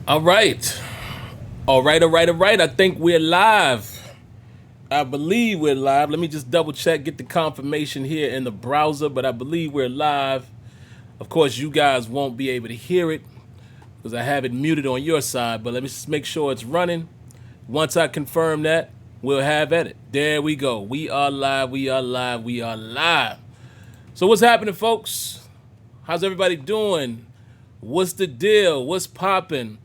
All right. All right. I think we're live. I believe we're live. Let me just double check, get the confirmation here in the browser, but I believe we're live. Of course, you guys won't be able to hear it because I have it muted on your side, but let me just make sure it's running. Once I confirm that, we'll have at it. There we go. We are live. We are live. We are live. So, what's happening, folks? How's everybody doing? What's the deal? What's popping?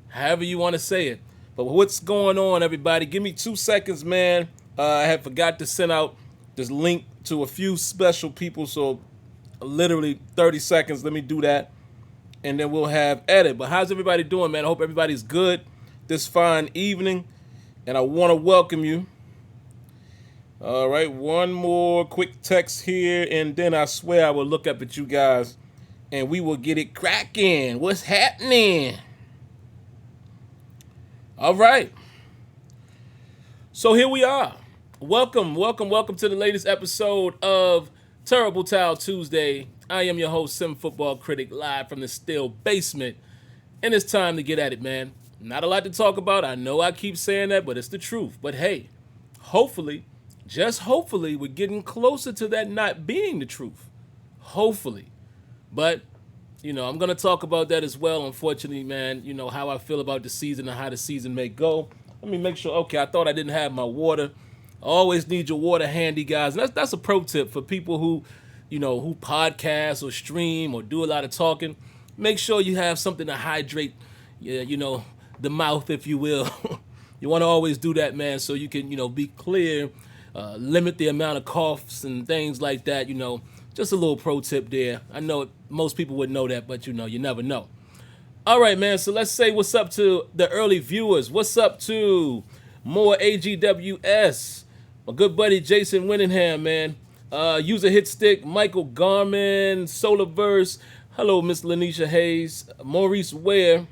However you want to say it. But what's going on, everybody? Give me 2 seconds, man. I had forgot to send out this link to a few special people, so literally 30 seconds. Let me do that, and then we'll have edit. But how's everybody doing, man? I hope everybody's good this fine evening, and I want to welcome you. All right, one more quick text here, and then I swear I will look up at you guys, and we will get it cracking. What's happening? All right. So here we are. Welcome to the latest episode of Terrible Towel Tuesday. I am your host, SimFBallCritic, live from the steel basement. And it's time to get at it, man. Not a lot to talk about. I know I keep saying that, but it's the truth. But hey, hopefully, just hopefully, we're getting closer to that not being the truth. Hopefully. But I'm going to talk about that as well, unfortunately, man. How I feel about the season and how the season may go. Let me make sure. Okay, I thought I didn't have my water. Always need your water handy, guys. And that's a pro tip for people who podcast or stream or do a lot of talking. Make sure you have something to hydrate, the mouth, if you will. You want to always do that, man, so you can, be clear, limit the amount of coughs and things like that, Just a little pro tip there. I know most people would know that, but you never know. All right, man. So let's say what's up to the early viewers. What's up to more AGWS? My good buddy Jason Winningham, man. User Hit Stick, Michael Garman, Solarverse. Hello, Miss Lanisha Hayes, Maurice Ware,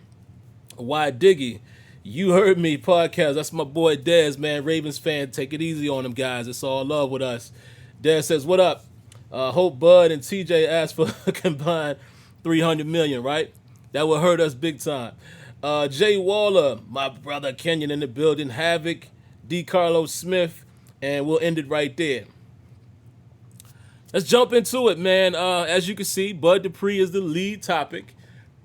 Y Diggy. You heard me podcast. That's my boy Dez, man. Ravens fan. Take it easy on them, guys. It's all love with us. Dez says, what up? Hope Bud and TJ asked for a combined $300 million, right? That would hurt us big time. Jay Waller, my brother Kenyon in the building, Havoc, D. Carlos Smith, and we'll end it right there. Let's jump into it, man. As you can see, Bud Dupree is the lead topic.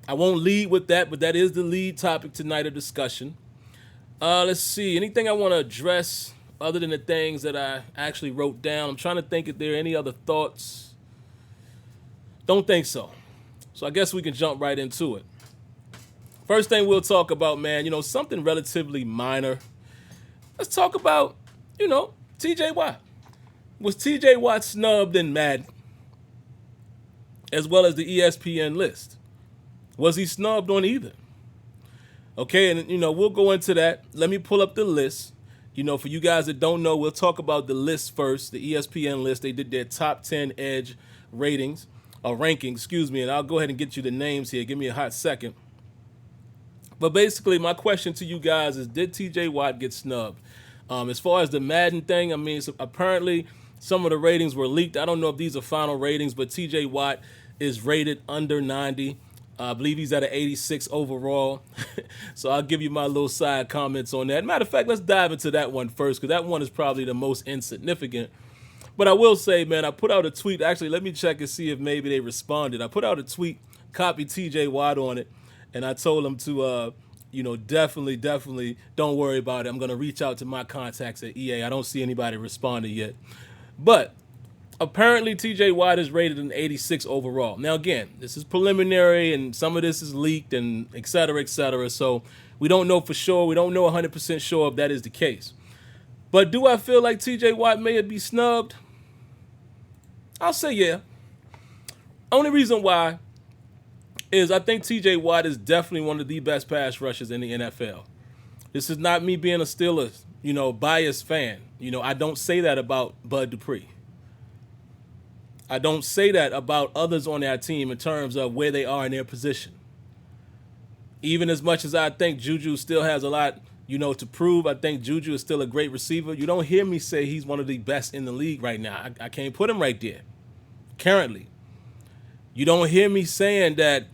I won't lead with that, but that is the lead topic tonight of discussion. Let's see. Anything I want to address other than the things that I actually wrote down? I'm trying to think if there are any other thoughts. Don't think so. So I guess we can jump right into it. First thing we'll talk about, man, something relatively minor. Let's talk about, TJ Watt. Was TJ Watt snubbed in Madden as well as the ESPN list? Was he snubbed on either? Okay, and we'll go into that. Let me pull up the list. For you guys that don't know, we'll talk about the list first, the ESPN list. They did their top 10 edge rankings, and I'll go ahead and get you the names here. Give me a hot second. But basically, my question to you guys is, did TJ Watt get snubbed? As far as the Madden thing, apparently some of the ratings were leaked. I don't know if these are final ratings, but TJ Watt is rated under 90. I believe he's at an 86 overall. So I'll give you my little side comments on that. Matter of fact, let's dive into that one first, because that one is probably the most insignificant. But I will say, man, I put out a tweet. Actually, let me check and see if maybe they responded. I put out a tweet, copied TJ Watt on it, and I told him to, definitely don't worry about it. I'm going to reach out to my contacts at EA. I don't see anybody responding yet. But apparently, TJ Watt is rated an 86 overall. Now, again, this is preliminary, and some of this is leaked, and et cetera, et cetera. So we don't know for sure. We don't know 100% sure if that is the case. But do I feel like TJ Watt may be snubbed? I'll say yeah. Only reason why is I think TJ Watt is definitely one of the best pass rushers in the NFL. This is not me being a Steelers, biased fan. I don't say that about Bud Dupree. I don't say that about others on that team in terms of where they are in their position. Even as much as I think Juju still has a lot, to prove, I think Juju is still a great receiver. You don't hear me say he's one of the best in the league right now. I can't put him right there, currently. You don't hear me saying that,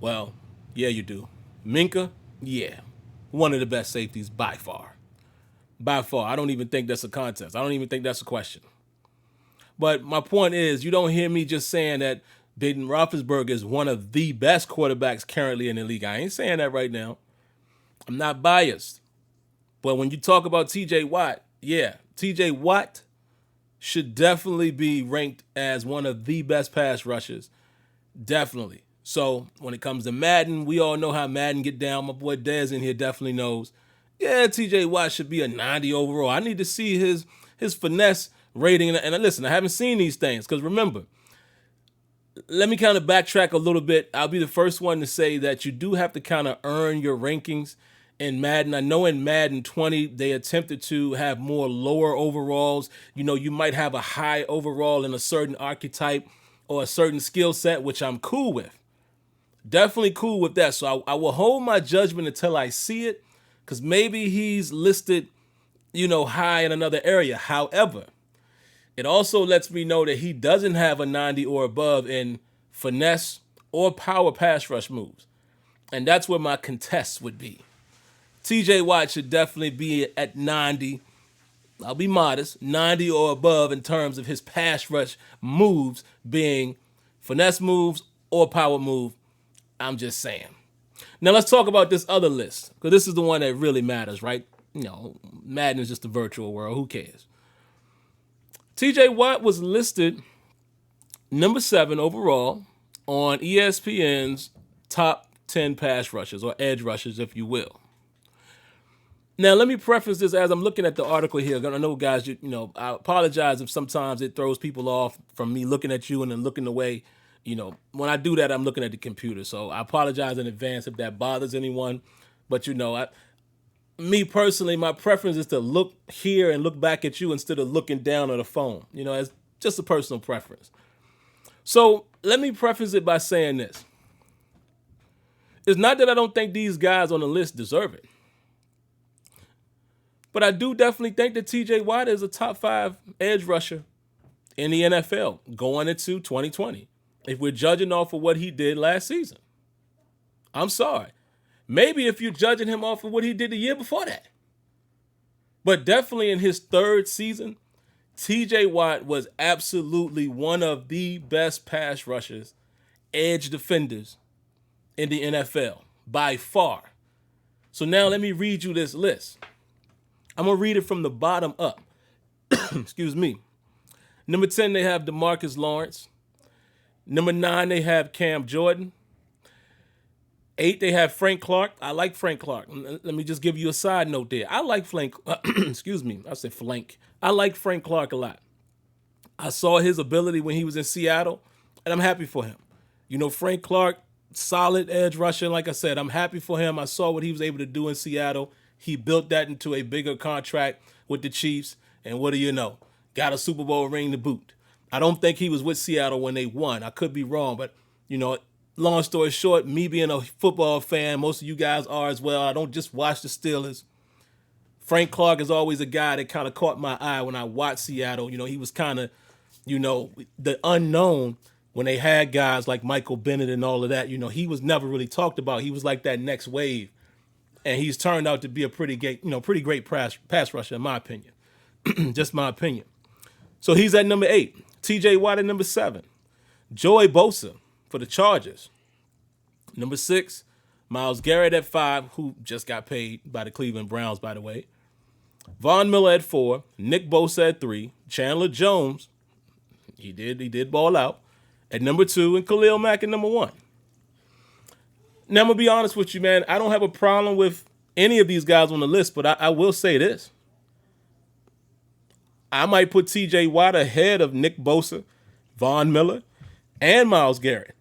well, yeah, you do. Minka, Yeah, one of the best safeties by far. By far. I don't even think that's a contest. I don't even think that's a question. But my point is, you don't hear me just saying that Ben Roethlisberger is one of the best quarterbacks currently in the league. I ain't saying that right now. I'm not biased. But when you talk about TJ Watt, yeah, TJ Watt should definitely be ranked as one of the best pass rushers. Definitely. So when it comes to Madden, we all know how Madden get down. My boy Dez in here definitely knows. Yeah, TJ Watt should be a 90 overall. I need to see his finesse rating. And listen, I haven't seen these things because remember, let me kind of backtrack a little bit. I'll be the first one to say that you do have to kind of earn your rankings in Madden. I know in Madden 20, they attempted to have more lower overalls. You know, you might have a high overall in a certain archetype or a certain skill set, which I'm cool with. Definitely cool with that. So I will hold my judgment until I see it because maybe he's listed, high in another area. However, it also lets me know that he doesn't have a 90 or above in finesse or power pass rush moves. And that's where my contest would be. TJ Watt should definitely be at 90. I'll be modest, 90 or above in terms of his pass rush moves being finesse moves or power move. I'm just saying. Now let's talk about this other list because this is the one that really matters, right? Madden is just a virtual world. Who cares? TJ Watt was listed number 7 overall on ESPN's top 10 pass rushers or edge rushers, if you will. Now, let me preface this as I'm looking at the article here. I know, guys, I apologize if sometimes it throws people off from me looking at you and then looking away. When I do that, I'm looking at the computer. So I apologize in advance if that bothers anyone. But, me personally, my preference is to look here and look back at you instead of looking down at a phone. It's just a personal preference. So let me preface it by saying this. It's not that I don't think these guys on the list deserve it. But I do definitely think that TJ Watt is a top 5 edge rusher in the NFL going into 2020. If we're judging off of what he did last season. I'm sorry. Maybe if you're judging him off of what he did the year before that. But definitely in his 3rd season, TJ Watt was absolutely one of the best pass rushers, edge defenders in the NFL by far. So now let me read you this list. I'm going to read it from the bottom up. Excuse me. Number 10, they have DeMarcus Lawrence. Number 9, they have Cam Jordan. 8, they have Frank Clark. I like Frank Clark. Let me just give you a side note there. I like Frank. Excuse me. I said flank. I like Frank Clark a lot. I saw his ability when he was in Seattle, and I'm happy for him. Frank Clark, solid edge rusher. Like I said, I'm happy for him. I saw what he was able to do in Seattle. He built that into a bigger contract with the Chiefs, and what do you know? Got a Super Bowl ring to boot. I don't think he was with Seattle when they won. I could be wrong, but, long story short, me being a football fan, most of you guys are as well. I don't just watch the Steelers. Frank Clark is always a guy that kind of caught my eye when I watched Seattle. He was kind of, the unknown when they had guys like Michael Bennett and all of that. He was never really talked about. He was like that next wave. And he's turned out to be a pretty great pass rusher, in my opinion. Just my opinion. So he's at number 8. TJ Watt at number 7. Joey Bosa for the Chargers. Number 6, Myles Garrett at 5, who just got paid by the Cleveland Browns, by the way. Von Miller at 4. Nick Bosa at 3. Chandler Jones, he did ball out, at number 2. And Khalil Mack at number 1. Now, I'm going to be honest with you, man. I don't have a problem with any of these guys on the list, but I will say this. I might put TJ Watt ahead of Nick Bosa, Von Miller, and Myles Garrett.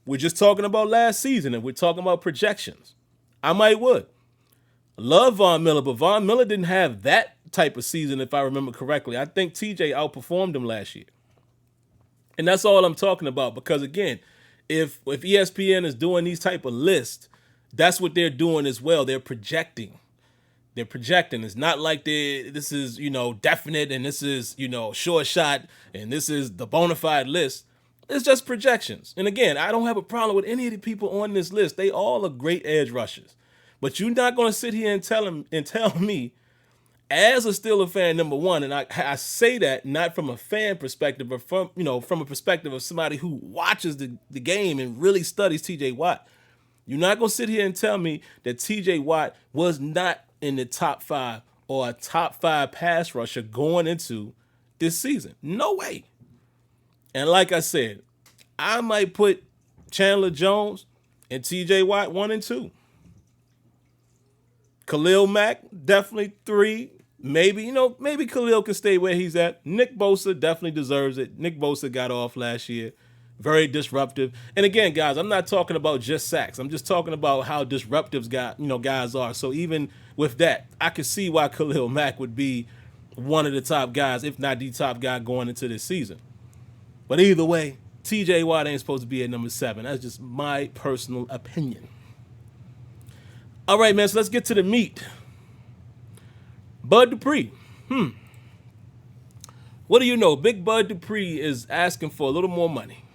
We're just talking about last season, and we're talking about projections. I might would. Love Von Miller, but Von Miller didn't have that type of season, if I remember correctly. I think TJ outperformed him last year. And that's all I'm talking about, because, again, if ESPN is doing these type of lists, that's what they're doing as well. They're projecting. It's not like this is, definite and this is, sure shot and this is the bona fide list. It's just projections. And again, I don't have a problem with any of the people on this list. They all are great edge rushers. But you're not going to sit here and tell me, as a Steeler fan, number one, and I say that not from a fan perspective, but from a perspective of somebody who watches the game and really studies T.J. Watt. You're not going to sit here and tell me that T.J. Watt was not in the top 5 or a top 5 pass rusher going into this season. No way. And like I said, I might put Chandler Jones and T.J. Watt 1 and 2. Khalil Mack, definitely 3. Maybe Khalil can stay where he's at. Nick Bosa definitely deserves it. Nick Bosa got off last year. Very disruptive. And again, guys, I'm not talking about just sacks. I'm just talking about how disruptive guys are. So even with that, I can see why Khalil Mack would be one of the top guys, if not the top guy going into this season. But either way, TJ Watt ain't supposed to be at number 7. That's just my personal opinion. All right, man, so let's get to the meat. Bud Dupree. What do you know? Big Bud Dupree is asking for a little more money.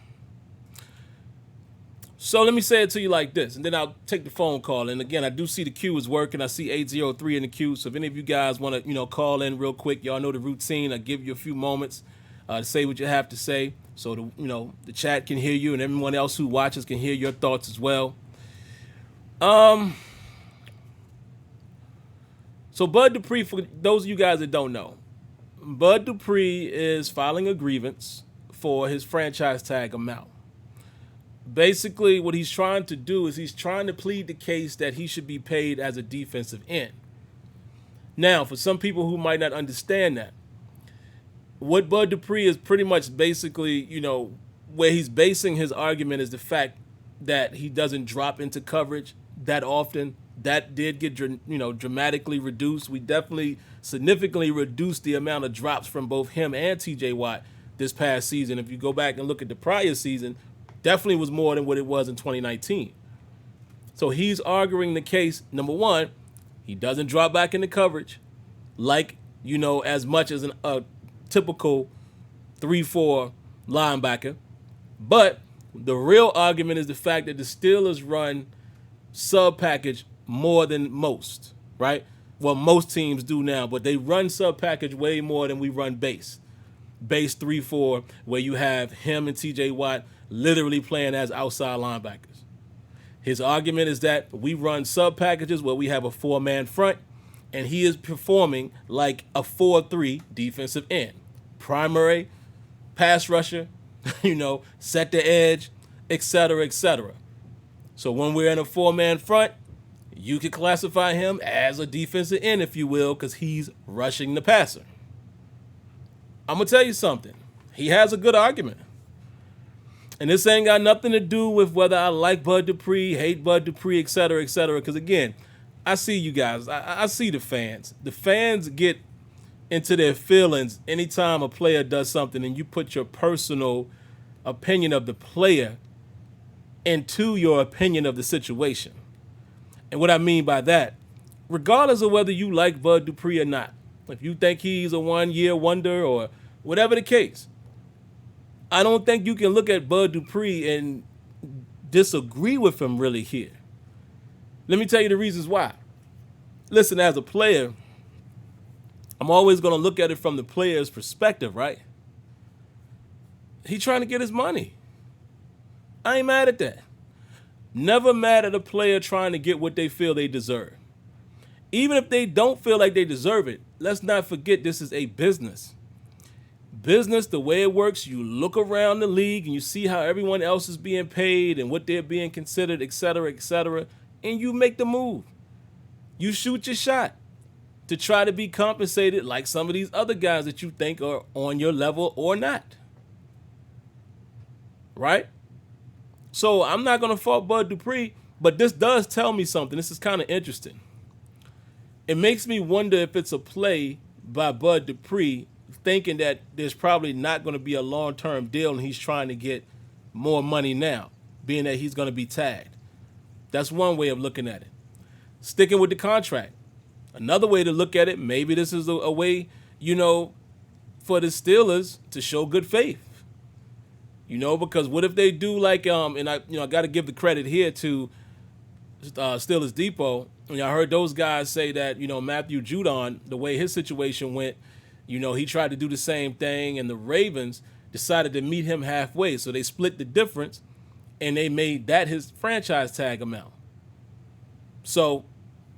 So let me say it to you like this, and then I'll take the phone call. And again, I do see the queue is working. I see 803 in the queue. So if any of you guys want to, call in real quick, y'all know the routine. I'll give you a few moments to say what you have to say, so the chat can hear you, and everyone else who watches can hear your thoughts as well. So Bud Dupree, for those of you guys that don't know, Bud Dupree is filing a grievance for his franchise tag amount. Basically, what he's trying to do is he's trying to plead the case that he should be paid as a defensive end. Now, for some people who might not understand that, what Bud Dupree is pretty much basically, where he's basing his argument is the fact that he doesn't drop into coverage that often. That did get, dramatically reduced. We definitely significantly reduced the amount of drops from both him and T.J. Watt this past season. If you go back and look at the prior season, definitely was more than what it was in 2019. So he's arguing the case, number one, he doesn't drop back into coverage like, as much as a typical 3-4 linebacker. But the real argument is the fact that the Steelers run sub package more than most, right? Well, most teams do now, but they run sub package way more than we run base. Base 3-4, where you have him and TJ Watt literally playing as outside linebackers. His argument is that we run sub packages where we have a 4-man front, and he is performing like a 4-3 defensive end. Primary, pass rusher, set the edge, etc., etc. So when we're in a 4-man front, you can classify him as a defensive end, if you will, because he's rushing the passer. I'm going to tell you something. He has a good argument. And this ain't got nothing to do with whether I like Bud Dupree, hate Bud Dupree, et cetera, et cetera. Because, again, I see you guys. I see the fans. The fans get into their feelings anytime a player does something and you put your personal opinion of the player into your opinion of the situation. And what I mean by that, regardless of whether you like Bud Dupree or not, if you think he's a one-year wonder or whatever the case, I don't think you can look at Bud Dupree and disagree with him really here. Let me tell you the reasons why. Listen, as a player, I'm always going to look at it from the player's perspective, right? He's trying to get his money. I ain't mad at that. Never mad at a player trying to get what they feel they deserve. Even if they don't feel like they deserve it, let's not forget this is a business. Business, the way it works, you look around the league and you see how everyone else is being paid and what they're being considered, et cetera, and you make the move. You shoot your shot to try to be compensated like some of these other guys that you think are on your level or not. Right? So I'm not going to fault Bud Dupree, but this does tell me something. This is kind of interesting. It makes me wonder if it's a play by Bud Dupree thinking that there's probably not going to be a long-term deal and he's trying to get more money now, being that he's going to be tagged. That's one way of looking at it. Sticking with the contract. Another way to look at it, maybe this is a way, for the Steelers to show good faith. Because what if they do like, and I got to give the credit here to Steelers Depot, and I heard those guys say that, Matthew Judon, the way his situation went, he tried to do the same thing, and the Ravens decided to meet him halfway. So they split the difference, and they made that his franchise tag amount. So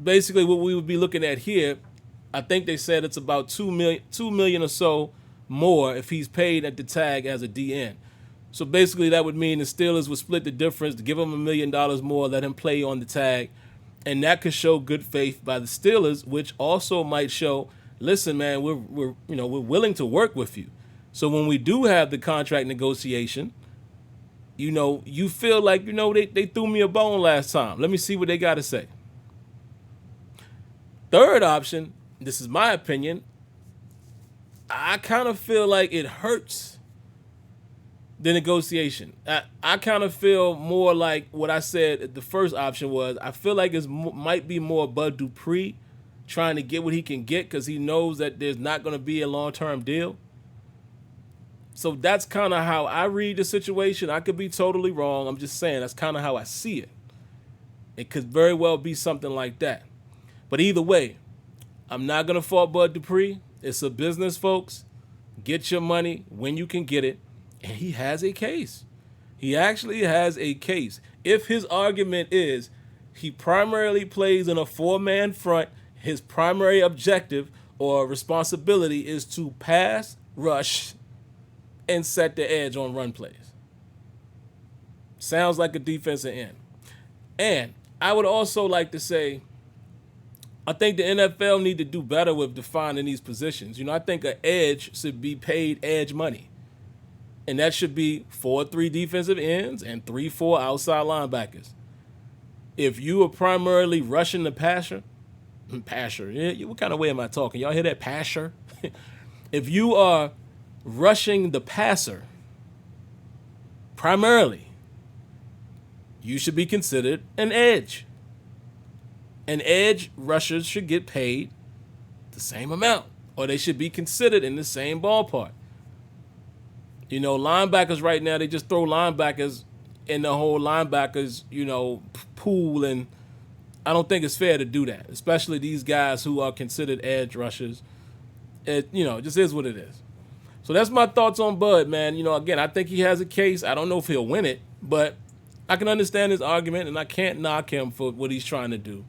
basically what we would be looking at here, I think they said it's about $2 million or so more if he's paid at the tag as a DN. So basically that would mean the Steelers would split the difference, to give him $1 million more, let him play on the tag, and that could show good faith by the Steelers, which also might show, listen, man, we're willing to work with you. So when we do have the contract negotiation, you feel like, they threw me a bone last time. Let me see what they got to say. Third option, this is my opinion, I kind of feel like it hurts the negotiation. I kind of feel more like what I said the first option was. I feel like it might be more Bud Dupree trying to get what he can get because he knows that there's not going to be a long-term deal. So that's kind of how I read the situation. I could be totally wrong. I'm just saying that's kind of how I see it. It could very well be something like that. But either way, I'm not going to fault Bud Dupree. It's a business, folks. Get your money when you can get it. And he has a case. He actually has a case. If his argument is he primarily plays in a four-man front, his primary objective or responsibility is to pass, rush, and set the edge on run plays. Sounds like a defensive end. And I would also like to say, I think the NFL need to do better with defining these positions. I think an edge should be paid edge money. And that should be 4-3 defensive ends and 3-4 outside linebackers. If you are primarily rushing the passer, what kind of way am I talking? Y'all hear that, passer? If you are rushing the passer primarily, you should be considered an edge. And edge rushers should get paid the same amount, or they should be considered in the same ballpark. Linebackers right now, they just throw linebackers in the whole linebackers, pool, and I don't think it's fair to do that, especially these guys who are considered edge rushers. It just is what it is. So that's my thoughts on Bud, man. Again, I think he has a case. I don't know if he'll win it, but I can understand his argument, and I can't knock him for what he's trying to do,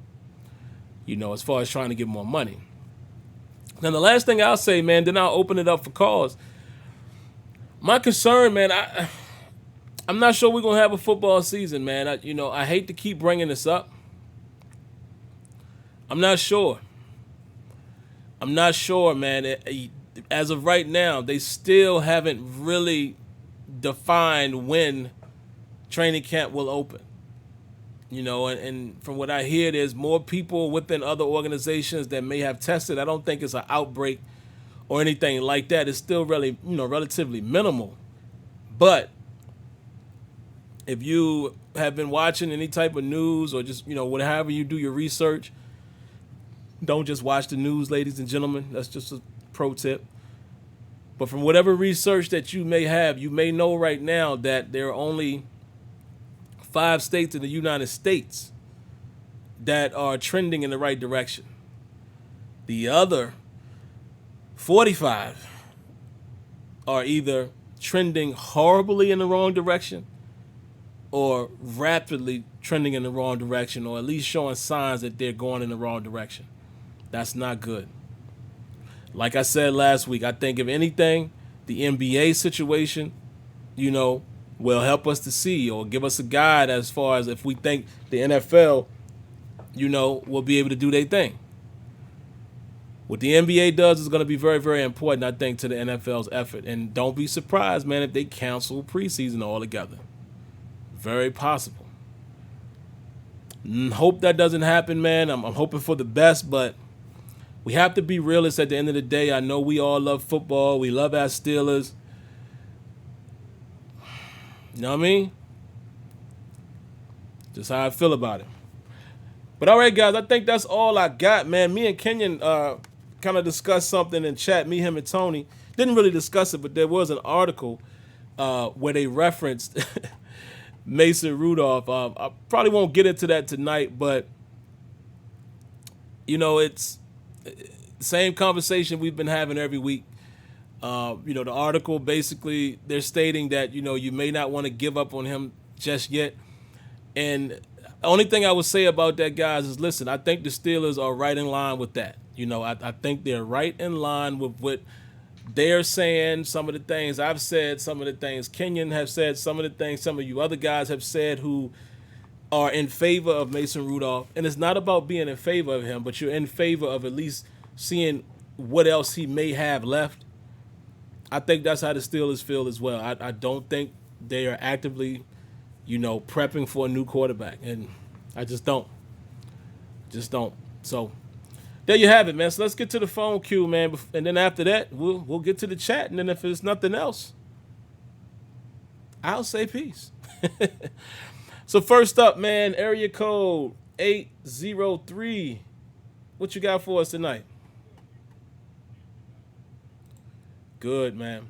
as far as trying to get more money. Now, the last thing I'll say, man, then I'll open it up for calls. My concern, man, I'm not sure we're going to have a football season, man. I hate to keep bringing this up. I'm not sure. Man. As of right now, they still haven't really defined when training camp will open. And from what I hear, there's more people within other organizations that may have tested. I don't think it's an outbreak or anything like that. It's still really, relatively minimal. But if you have been watching any type of news or just, whatever you do your research, don't just watch the news, ladies and gentlemen. That's just a pro tip. But from whatever research that you may have, you may know right now that there are only 5 states in the United States that are trending in the right direction. The other 45 are either trending horribly in the wrong direction or rapidly trending in the wrong direction, or at least showing signs that they're going in the wrong direction. That's not good. Like I said last week, I think if anything, the NBA situation, will help us to see or give us a guide as far as if we think the NFL, will be able to do their thing. What the NBA does is going to be very, very important, I think, to the NFL's effort. And don't be surprised, man, if they cancel preseason altogether. Very possible. Hope that doesn't happen, man. I'm hoping for the best, but we have to be realists at the end of the day. I know we all love football. We love our Steelers. You know what I mean? Just how I feel about it. But all right, guys, I think that's all I got, man. Me and Kenyon kind of discussed something in chat. Me, him, and Tony didn't really discuss it, but there was an article where they referenced Mason Rudolph. I probably won't get into that tonight, but it's the same conversation we've been having every week. The article basically they're stating that you may not want to give up on him just yet. And the only thing I would say about that, guys, is listen, I think the Steelers are right in line with that. I think they're right in line with what they're saying, some of the things I've said, some of the things Kenyon have said, some of the things some of you other guys have said who are in favor of Mason Rudolph. And it's not about being in favor of him, but you're in favor of at least seeing what else he may have left. I think that's how the Steelers feel as well. I don't think they are actively, prepping for a new quarterback. And I just don't. So there you have it, man. So let's get to the phone queue, man. And then after that, we'll get to the chat. And then if there's nothing else, I'll say peace. So first up, man, area code 803. What you got for us tonight? Good, man.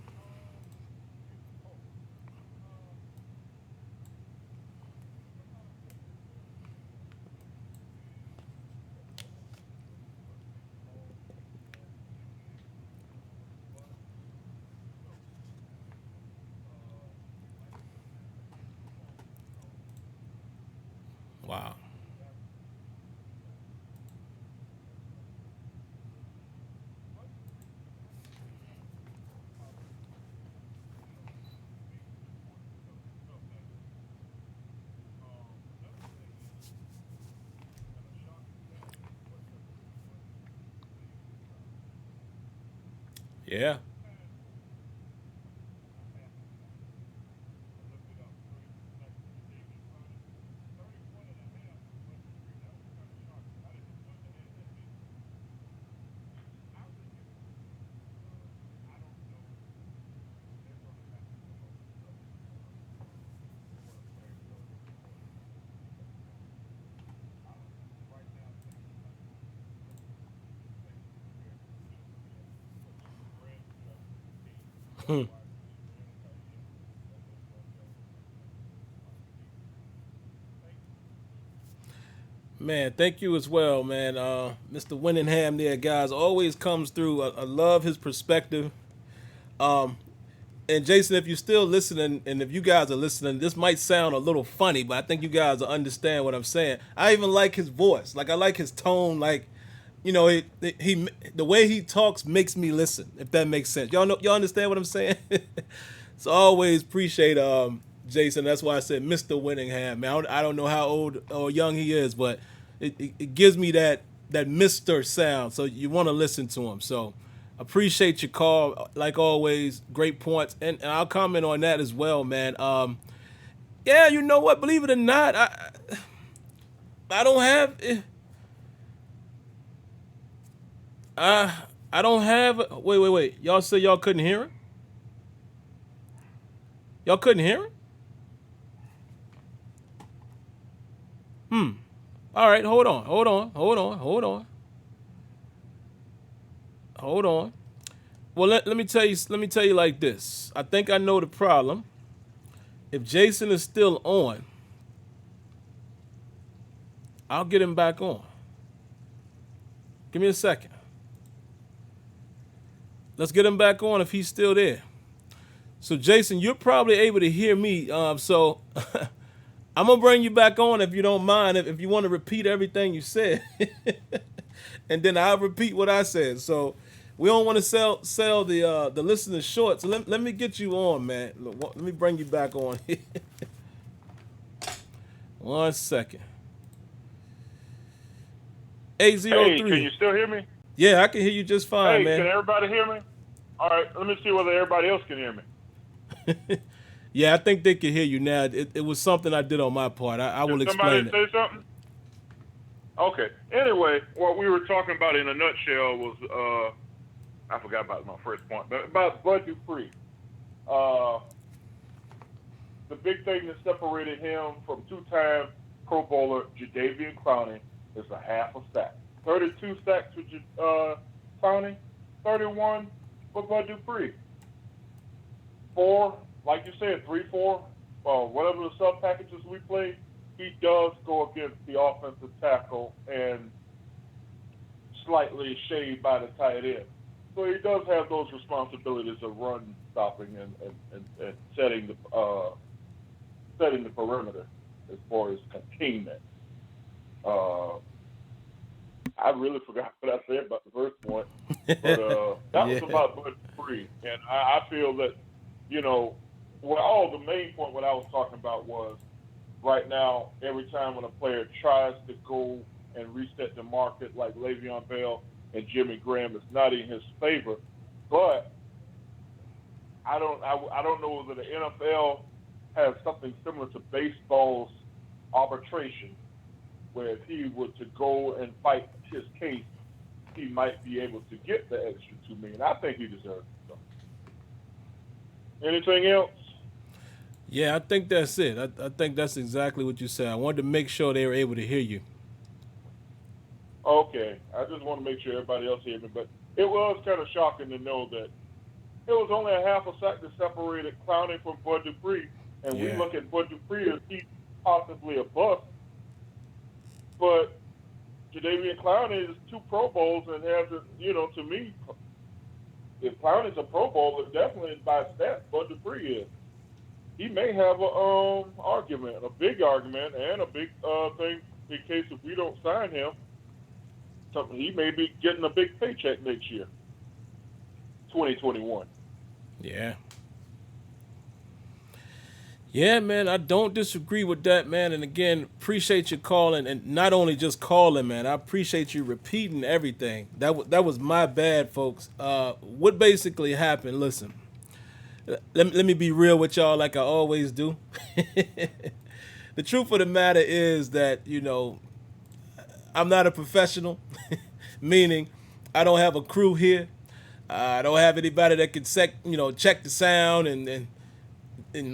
Wow. Yeah. Man, thank you as well, man. Mr. Winningham there, guys, always comes through. I love his perspective. And Jason, if you're still listening, and if you guys are listening, this might sound a little funny, but I think you guys will understand what I'm saying. I even like his voice. Like, I like his tone. Like, he the way he talks makes me listen, if that makes sense. Y'all understand what I'm saying? So I always appreciate Jason. That's why I said Mr. Winningham. Man, I don't know how old or young he is, but it gives me that Mr. sound. So you want to listen to him. So appreciate your call. Like always, great points. And I'll comment on that as well, man. Yeah, you know what? Believe it or not, I don't have... I don't have... Wait. Y'all said y'all couldn't hear him? Y'all couldn't hear him? All right, hold on. Well, let me tell you like this. I think I know the problem. If Jason is still on, I'll get him back on. Give me a second. Let's get him back on if he's still there. So, Jason, you're probably able to hear me. So I'm going to bring you back on if you don't mind, if you want to repeat everything you said. And then I'll repeat what I said. So we don't want to sell the listeners short. So let me get you on, man. Let me bring you back on here. 1 second. 803. Hey, can you still hear me? Yeah, I can hear you just fine, man. Can everybody hear me? All right, let me see whether everybody else can hear me. Yeah, I think they can hear you now. It was something I did on my part. I will explain it. Somebody say something? Okay. Anyway, what we were talking about in a nutshell was, I forgot about my first point, but about Bud Dupree. The big thing that separated him from two-time Pro Bowler Jadeveon Clowney is a half a sack. 32 sacks with Clowney, 31 for Bud Dupree. 4, like you said, 3-4 whatever the sub packages we play, he does go against the offensive tackle and slightly shaded by the tight end. So he does have those responsibilities of run stopping and setting the perimeter as far as containment. I really forgot what I said about the first point, but that was about Bud Dupree, and I feel that, the main point what I was talking about was right now every time when a player tries to go and reset the market like Le'Veon Bell and Jimmy Graham, it's not in his favor, but I don't know that the NFL has something similar to baseball's arbitration, where if he were to go and fight his case, he might be able to get the extra $2 million. I think he deserves it. So. Anything else? Yeah, I think that's it. I think that's exactly what you said. I wanted to make sure they were able to hear you. Okay, I just want to make sure everybody else heard me, but it was kind of shocking to know that it was only a half a sack that separated Clowney from Bud Dupree, and we look at Bud Dupree as he possibly a bust, but Jadeveon Clowney is 2 Pro Bowls and has, to me, if Clowney's a Pro Bowler, definitely by stats, Bud Dupree is. He may have a argument, a big argument, and a big thing in case if we don't sign him. Something he may be getting a big paycheck next year, 2021. Yeah. Yeah, man, I don't disagree with that, man. And again, appreciate you calling, and not only just calling, man. I appreciate you repeating everything. That was my bad, folks. What basically happened? Listen, let me be real with y'all, like I always do. The truth of the matter is that I'm not a professional, meaning I don't have a crew here. I don't have anybody that can check the sound and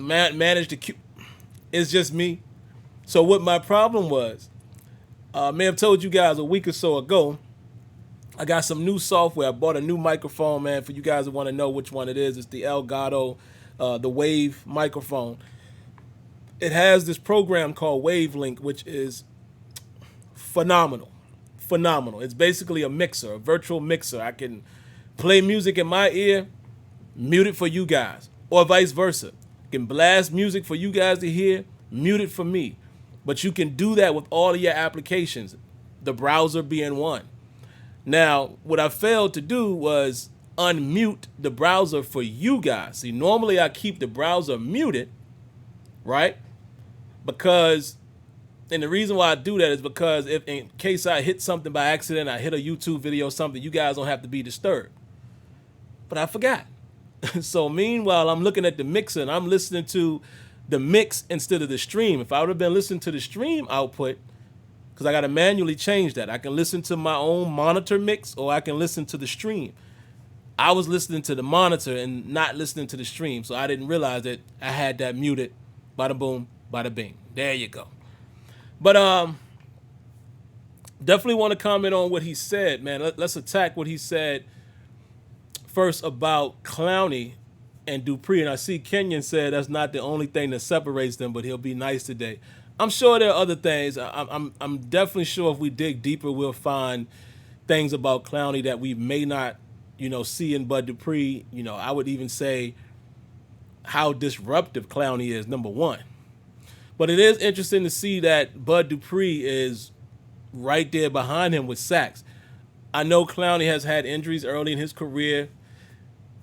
manage the cue. It's just me. So what my problem was, I may have told you guys a week or so ago, I got some new software. I bought a new microphone, man, for you guys that want to know which one it is. It's the Elgato, the Wave microphone. It has this program called Wavelink, which is phenomenal. It's basically a mixer, a virtual mixer. I can play music in my ear, mute it for you guys, or vice versa. I can blast music for you guys to hear, mute it for me. But you can do that with all of your applications, the browser being one. Now, what I failed to do was unmute the browser for you guys. See, normally I keep the browser muted, right? And the reason why I do that is because if in case I hit something by accident, I hit a YouTube video or something, you guys don't have to be disturbed. But I forgot. So meanwhile, I'm looking at the mixer and I'm listening to the mix instead of the stream. If I would have been listening to the stream output, because I got to manually change that. I can listen to my own monitor mix or I can listen to the stream. I was listening to the monitor and not listening to the stream, so I didn't realize that I had that muted. Bada boom, bada bing. There you go. But definitely want to comment on what he said, man. Let's attack what he said first about Clowney and Dupree. And I see Kenyon said that's not the only thing that separates them, but he'll be nice today. I'm sure there are other things. I'm definitely sure if we dig deeper, we'll find things about Clowney that we may not, see in Bud Dupree. I would even say how disruptive Clowney is, number one. But it is interesting to see that Bud Dupree is right there behind him with sacks. I know Clowney has had injuries early in his career.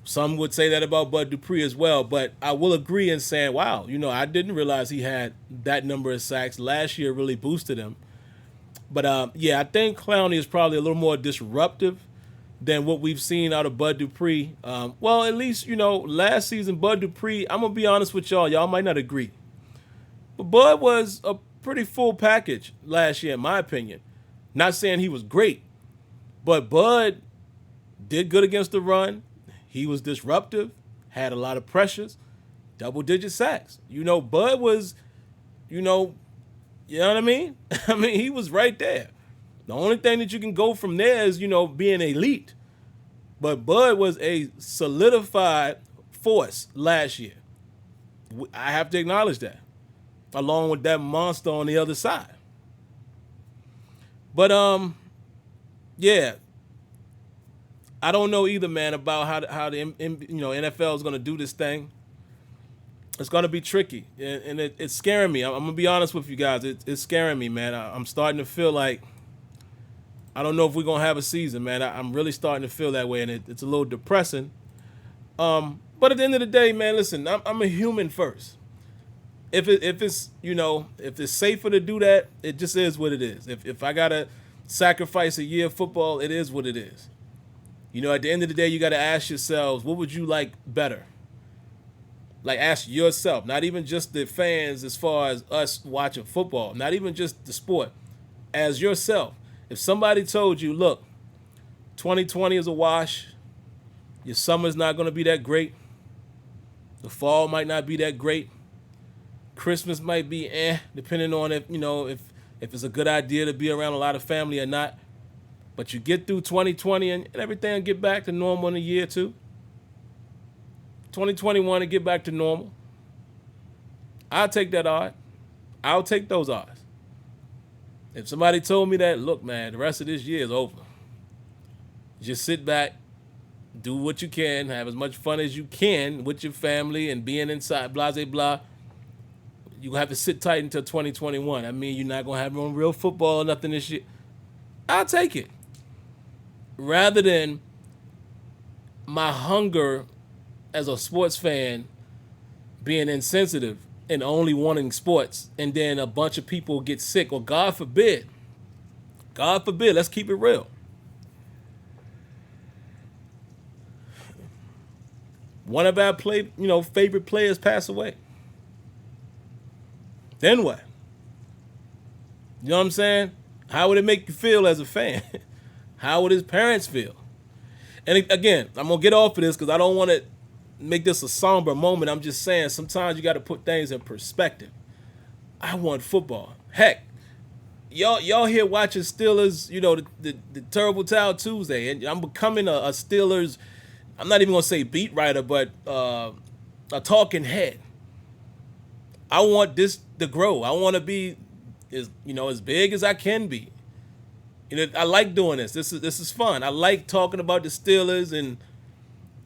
Some would say that about Bud Dupree as well, but I will agree in saying, wow, I didn't realize he had that number of sacks. Last year really boosted him. But, I think Clowney is probably a little more disruptive than what we've seen out of Bud Dupree. Well, at least, last season, Bud Dupree, I'm going to be honest with y'all. Y'all might not agree. But Bud was a pretty full package last year, in my opinion. Not saying he was great, but Bud did good against the run. He was disruptive, had a lot of pressures, double-digit sacks. Bud was, you know what I mean? I mean, he was right there. The only thing that you can go from there is, being elite. But Bud was a solidified force last year. I have to acknowledge that, along with that monster on the other side. But yeah, I don't know either, man, about how the NFL is going to do this thing. It's going to be tricky, and it's scaring me. I'm going to be honest with you guys. It's scaring me, man. I'm starting to feel like I don't know if we're going to have a season, man. I'm really starting to feel that way, and it's a little depressing. But at the end of the day, man, listen, I'm a human first. If it's safer to do that, it just is what it is. If I gotta sacrifice a year of football, it is what it is. At the end of the day, you gotta ask yourselves, what would you like better? Like, ask yourself, not even just the fans as far as us watching football, not even just the sport, as yourself. If somebody told you, look, 2020 is a wash, your summer's not gonna be that great, the fall might not be that great, Christmas might be depending on if it's a good idea to be around a lot of family or not. But you get through 2020 and everything will get back to normal in a year or two. 2021 to get back to normal. I'll take that odd. I'll take those odds. If somebody told me that, look, man, the rest of this year is over. Just sit back, do what you can, have as much fun as you can with your family and being inside, blah, blah, blah. You have to sit tight until 2021. I mean, you're not going to have no real football or nothing this year. I'll take it. Rather than my hunger as a sports fan being insensitive and only wanting sports, and then a bunch of people get sick, or God forbid, let's keep it real. One of our favorite players pass away. Then what? You know what I'm saying? How would it make you feel as a fan? How would his parents feel? And again, I'm going to get off of this because I don't want to make this a somber moment. I'm just saying sometimes you got to put things in perspective. I want football. Heck, y'all here watching Steelers, the Terrible Towel Tuesday, and I'm becoming a Steelers, I'm not even going to say beat writer, but a talking head. I want this to grow. I want to be as big as I can be. I like doing this. This is fun. I like talking about the Steelers and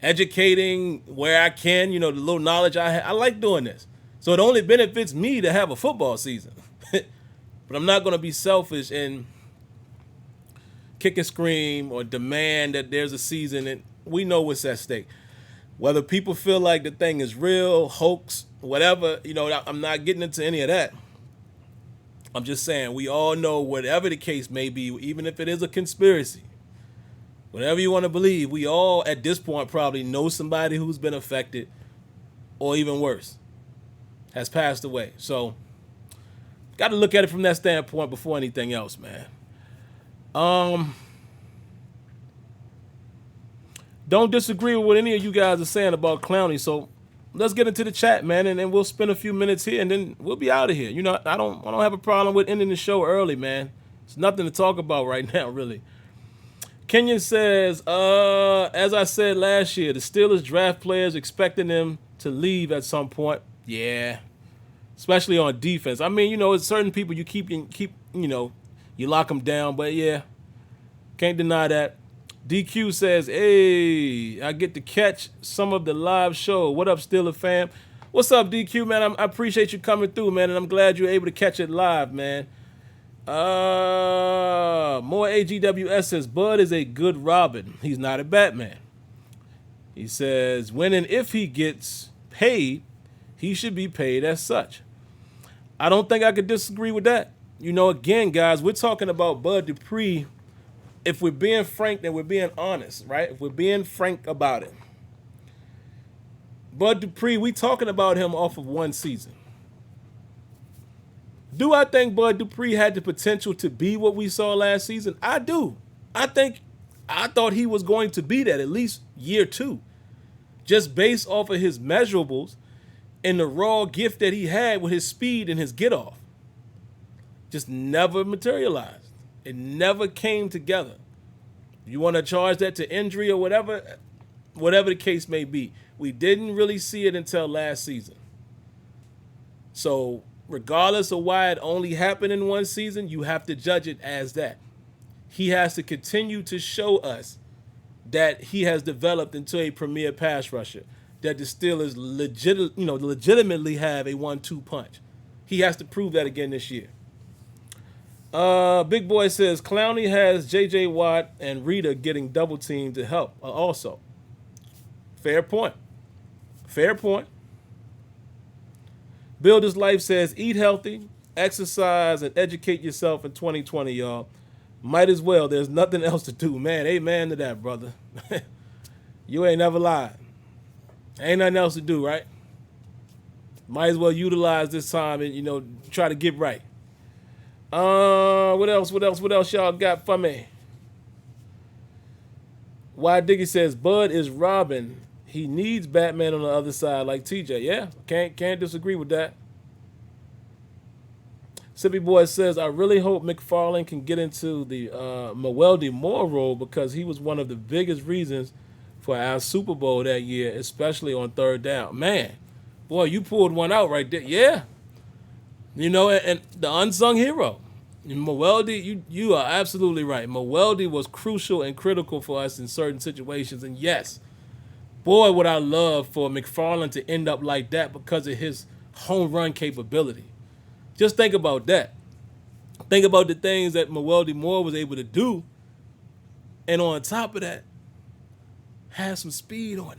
educating where I can, the little knowledge I have. I like doing this. So it only benefits me to have a football season. But I'm not going to be selfish and kick and scream or demand that there's a season, and we know what's at stake. Whether people feel like the thing is real, hoax, whatever, I'm not getting into any of that. I'm just saying we all know whatever the case may be, even if it is a conspiracy, whatever you want to believe, we all at this point probably know somebody who's been affected, or even worse, has passed away. So got to look at it from that standpoint before anything else, man. Don't disagree with what any of you guys are saying about Clowney, so let's get into the chat, man, and then we'll spend a few minutes here, and then we'll be out of here. I don't have a problem with ending the show early, man. It's nothing to talk about right now, really. Kenyon says, as I said last year, the Steelers draft players expecting them to leave at some point. Yeah, especially on defense. I mean, it's certain people you keep, you lock them down, but yeah, can't deny that. DQ says, hey, I get to catch some of the live show. What up, Steeler fam? What's up, DQ, man? I appreciate you coming through, man, and I'm glad you're able to catch it live, man. More AGWS says, Bud is a good Robin. He's not a Batman. He says, when and if he gets paid, he should be paid as such. I don't think I could disagree with that. Again, guys, we're talking about Bud Dupree. If we're being frank, then we're being honest, right? If we're being frank about it. Bud Dupree, we talking about him off of one season. Do I think Bud Dupree had the potential to be what we saw last season? I do. I thought he was going to be that at least year two. Just based off of his measurables and the raw gift that he had with his speed and his get off. Just never materialized. It never came together. You want to charge that to injury or whatever the case may be. We didn't really see it until last season. So regardless of why it only happened in one season, you have to judge it as that. He has to continue to show us that he has developed into a premier pass rusher, that the Steelers legitimately have a 1-2 punch. He has to prove that again this year. Big Boy says Clowney has J.J. Watt and Rita getting double teamed to help also. Fair point. Fair point. Build His Life says eat healthy, exercise, and educate yourself in 2020, y'all. Might as well. There's nothing else to do. Man, amen to that, brother. You ain't never lied. Ain't nothing else to do, right? Might as well utilize this time and, try to get right. What else y'all got for me? Why Diggy says Bud is Robin. He needs Batman on the other side like TJ. Yeah, can't disagree with that. Sippy Boy says, I really hope McFarlane can get into the Mewelde Moore role because he was one of the biggest reasons for our Super Bowl that year, especially on third down. Man, boy, you pulled one out right there. Yeah. And the unsung hero. Mewelde, you are absolutely right. Mewelde was crucial and critical for us in certain situations. And yes, boy, would I love for McFarlane to end up like that because of his home run capability. Just think about that. Think about the things that Mewelde Moore was able to do. And on top of that, have some speed on it.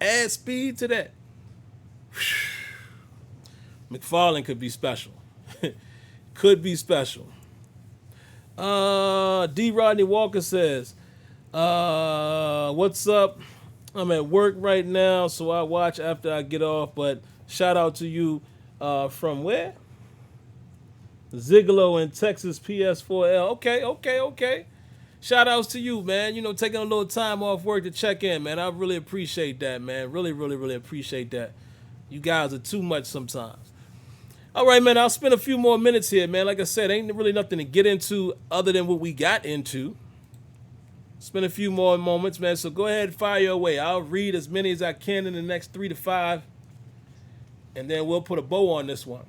Add speed to that. McFarlane could be special. Could be special. D. Rodney Walker says, what's up? I'm at work right now, so I watch after I get off. But shout out to you from where? Zigolo in Texas, PS4L. Okay. Shout outs to you, man. Taking a little time off work to check in, man. I really appreciate that, man. Really appreciate that. You guys are too much sometimes. All right, man. I'll spend a few more minutes here, man. Like I said, ain't really nothing to get into other than what we got into. Spend a few more moments, man. So go ahead and fire away. I'll read as many as I can in the next 3 to 5. And then we'll put a bow on this one.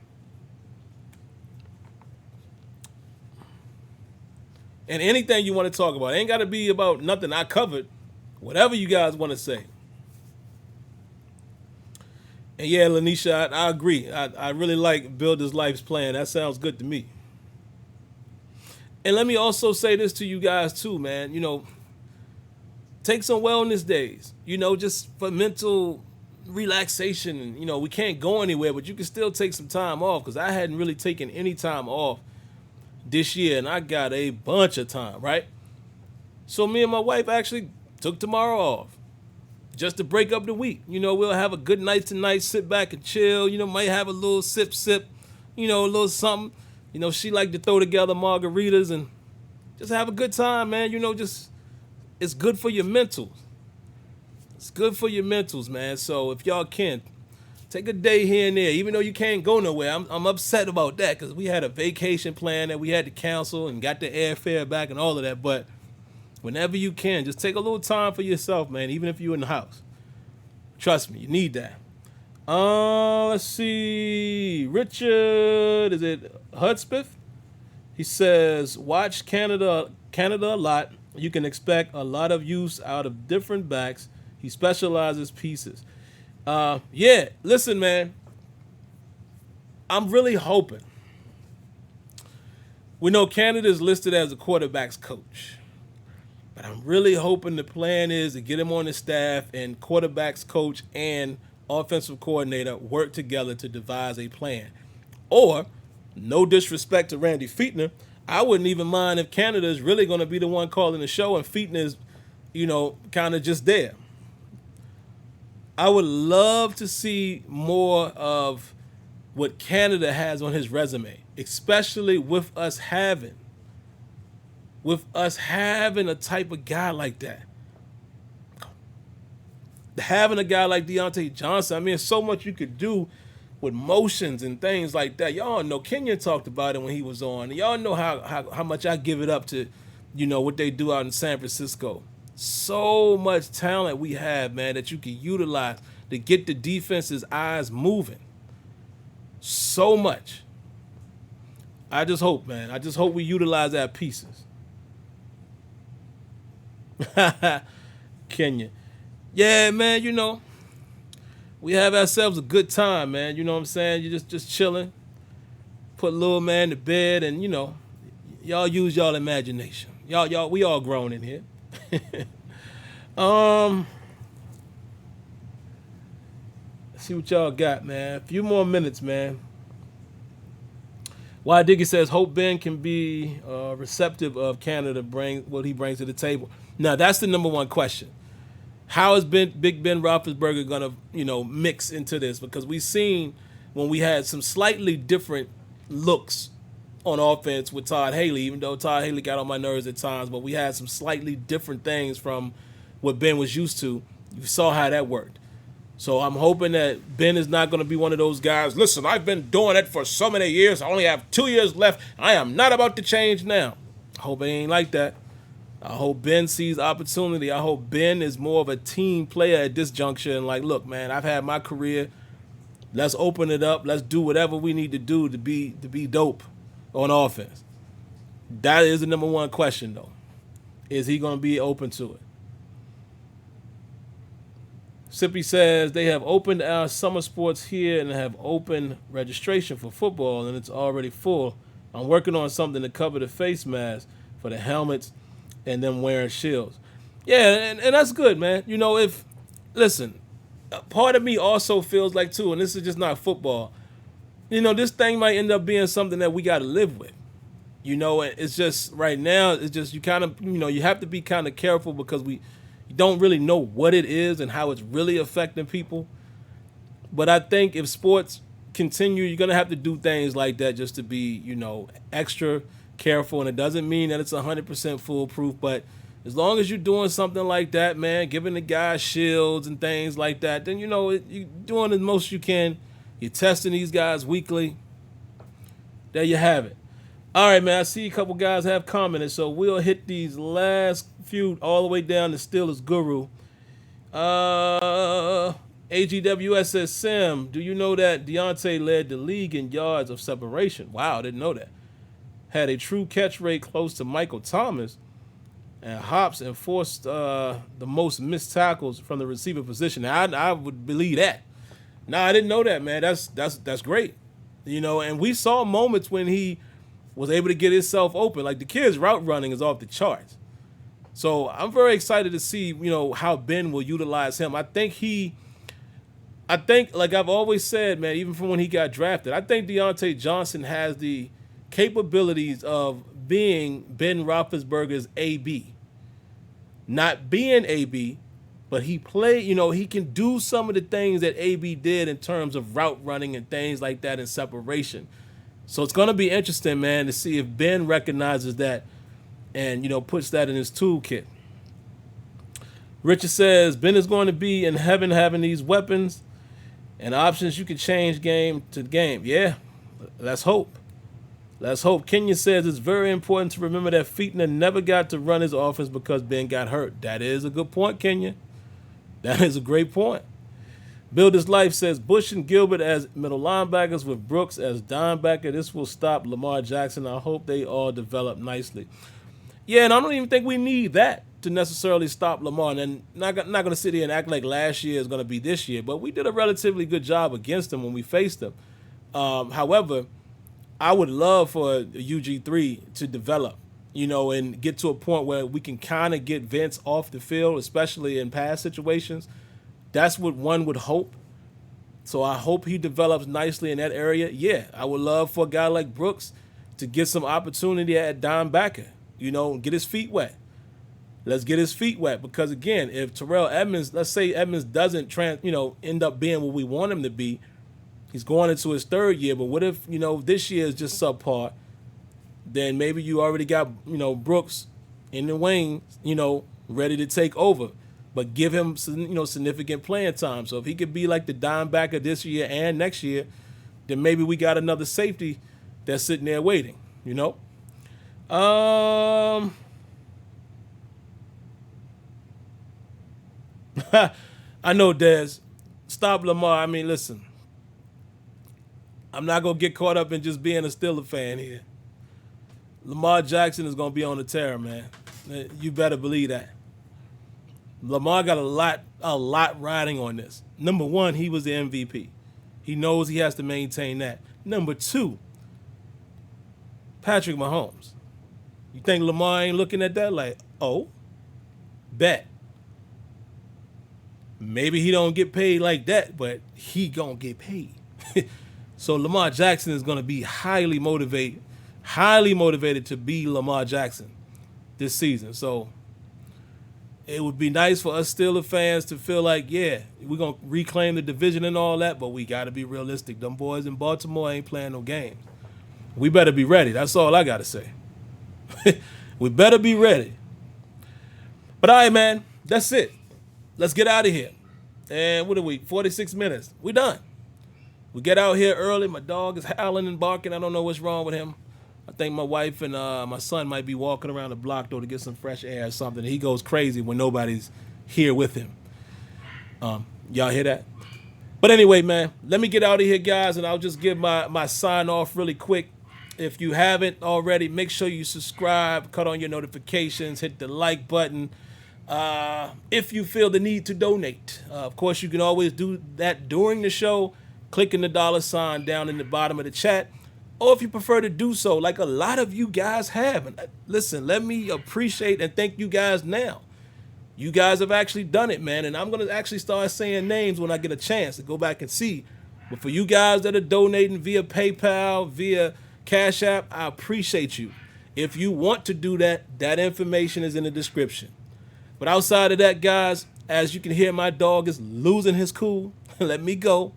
And anything you want to talk about. Ain't got to be about nothing I covered. Whatever you guys want to say. And yeah, Lanisha, I agree. I really like Build His Life's plan. That sounds good to me. And let me also say this to you guys too, man. Take some wellness days. Just for mental relaxation. And, we can't go anywhere, but you can still take some time off. Because I hadn't really taken any time off this year, and I got a bunch of time, right? So me and my wife actually took tomorrow off just to break up the week. We'll have a good night tonight, sit back and chill. Might have a little sip, a little something. She like to throw together margaritas and just have a good time, man. It's good for your mentals. It's good for your mentals, man. So if y'all can, take a day here and there, even though you can't go nowhere. I'm upset about that because we had a vacation plan that we had to cancel and got the airfare back and all of that. But whenever you can, just take a little time for yourself, man, even if you're in the house. Trust me, you need that. Let's see. Richard, is it Hudspeth? He says, watch Canada a lot. You can expect a lot of use out of different backs. He specializes pieces. Yeah, listen, man. I'm really hoping. We know Canada is listed as a quarterback's coach. But I'm really hoping the plan is to get him on the staff and quarterback's coach and offensive coordinator work together to devise a plan. Or, no disrespect to Randy Fichtner, I wouldn't even mind if Canada is really going to be the one calling the show and Fichtner is, kind of just there. I would love to see more of what Canada has on his resume, especially with us having a type of guy like that. Having a guy like Deontay Johnson, I mean, so much you could do with motions and things like that. Y'all know Kenyon talked about it when he was on. Y'all know how much I give it up to, what they do out in San Francisco. So much talent we have, man, that you can utilize to get the defense's eyes moving. so much. I just hope, man. I just hope we utilize our pieces. Kenya. Yeah, man, we have ourselves a good time, man. You know what I'm saying? You just chilling. Put little man to bed and, y'all use y'all imagination. Y'all, we all grown in here. Let's see what y'all got, man. A few more minutes, man. Why Diggy says Hope Ben can be receptive of Canada bring what he brings to the table. Now that's the number one question. How is Big Ben Roethlisberger gonna mix into this? Because we've seen when we had some slightly different looks on offense with Todd Haley, even though Todd Haley got on my nerves at times, but we had some slightly different things from what Ben was used to. You saw how that worked. So I'm hoping that Ben is not going to be one of those guys. Listen, I've been doing it for so many years. I only have 2 years left. I am not about to change now. I hope it ain't like that. I hope Ben sees opportunity. I hope Ben is more of a team player at this juncture and like, look, man, I've had my career. Let's open it up. Let's do whatever we need to do to be dope on offense. That is the number one question, though. Is he going to be open to it? Sippy says they have opened our summer sports here and have opened registration for football, and it's already full. I'm working on something to cover the face mask for the helmets and them wearing shields. Yeah, and that's good, man. Listen, part of me also feels like, too, and this is just not football, this thing might end up being something that we got to live with. It's just right now, it's just you kind of, you have to be kind of careful because we don't really know what it is and how it's really affecting people. But I think if sports continue, you're going to have to do things like that just to be, extra careful. And it doesn't mean that it's 100% foolproof. But as long as you're doing something like that, man, giving the guys shields and things like that, then, you're doing as most you can. You're testing these guys weekly. There you have it. All right, man, I see a couple guys have commented, so we'll hit these last few all the way down to Steelers Guru. AGWS says, Sim, do you know that Deontay led the league in yards of separation? Wow, I didn't know that. Had a true catch rate close to Michael Thomas, and Hops enforced the most missed tackles from the receiver position. Now, I would believe that. No, I didn't know that, man. That's great. And we saw moments when he was able to get himself open. Like the kid's route running is off the charts. So I'm very excited to see, how Ben will utilize him. I think like I've always said, man, even from when he got drafted, I think Deontay Johnson has the capabilities of being Ben Roethlisberger's AB. Not being AB, but he he can do some of the things that AB did in terms of route running and things like that in separation. So it's going to be interesting, man, to see if Ben recognizes that and, puts that in his toolkit. Richard says, Ben is going to be in heaven having these weapons and options you can change game to game. Yeah, let's hope. Let's hope. Kenya says it's very important to remember that Fichtner never got to run his offense because Ben got hurt. That is a good point, Kenya. That is a great point. Builder's Life says Bush and Gilbert as middle linebackers with Brooks as dimebacker. This will stop Lamar Jackson. I hope they all develop nicely. Yeah, and I don't even think we need that to necessarily stop Lamar. And not going to sit here and act like last year is going to be this year, but we did a relatively good job against him when we faced him. However, I would love for UG3 to develop, and get to a point where we can kind of get Vince off the field, especially in pass situations. That's what one would hope. So I hope he develops nicely in that area. Yeah, I would love for a guy like Brooks to get some opportunity at dimebacker, get his feet wet. Let's get his feet wet because, again, if Terrell Edmonds, let's say Edmonds doesn't end up being what we want him to be, he's going into his third year. But what if, this year is just subpar? Then maybe you already got, Brooks in the wing, ready to take over. But give him, significant playing time. So if he could be like the dimebacker this year and next year, then maybe we got another safety that's sitting there waiting, I know, Dez. Stop Lamar. I mean, listen. I'm not going to get caught up in just being a Steelers fan here. Lamar Jackson is going to be on the tear, man. You better believe that. Lamar got a lot riding on this. Number one, he was the MVP. He knows he has to maintain that. Number two, Patrick Mahomes. You think Lamar ain't looking at that like, oh, bet. Maybe he don't get paid like that, but he gonna get paid. So Lamar Jackson is gonna be highly motivated to be Lamar Jackson this season. So it would be nice for us Steelers fans to feel like, yeah, we're gonna reclaim the division and all that, but we gotta be realistic. Them boys in Baltimore ain't playing no games. We better be ready. That's all I gotta say. We better be ready. But all right, man, that's it. Let's get out of here. And what are we? 46 minutes. We done. We get out here early. My dog is howling and barking. I don't know what's wrong with him. I think my wife and my son might be walking around the block, though, to get some fresh air or something. He goes crazy when nobody's here with him. Y'all hear that? But anyway, man, let me get out of here, guys, and I'll just give my sign off really quick. If you haven't already, make sure you subscribe, cut on your notifications, hit the like button. If you feel the need to donate, of course, you can always do that during the show, clicking the $sign down in the bottom of the chat. Or if you prefer to do so, like a lot of you guys have. And listen, let me appreciate and thank you guys now. You guys have actually done it, man. And I'm going to actually start saying names when I get a chance to go back and see. But for you guys that are donating via PayPal, via Cash App, I appreciate you. If you want to do that, that information is in the description. But outside of that, guys, as you can hear, my dog is losing his cool. Let me go.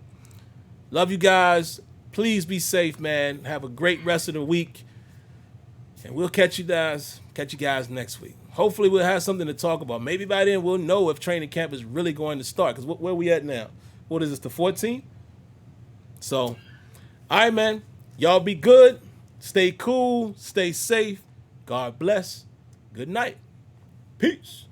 Love you guys. Please be safe, man. Have a great rest of the week. And we'll catch you guys next week. Hopefully we'll have something to talk about. Maybe by then we'll know if training camp is really going to start. Because where we at now? What is this, the 14th? So, all right, man. Y'all be good. Stay cool. Stay safe. God bless. Good night. Peace.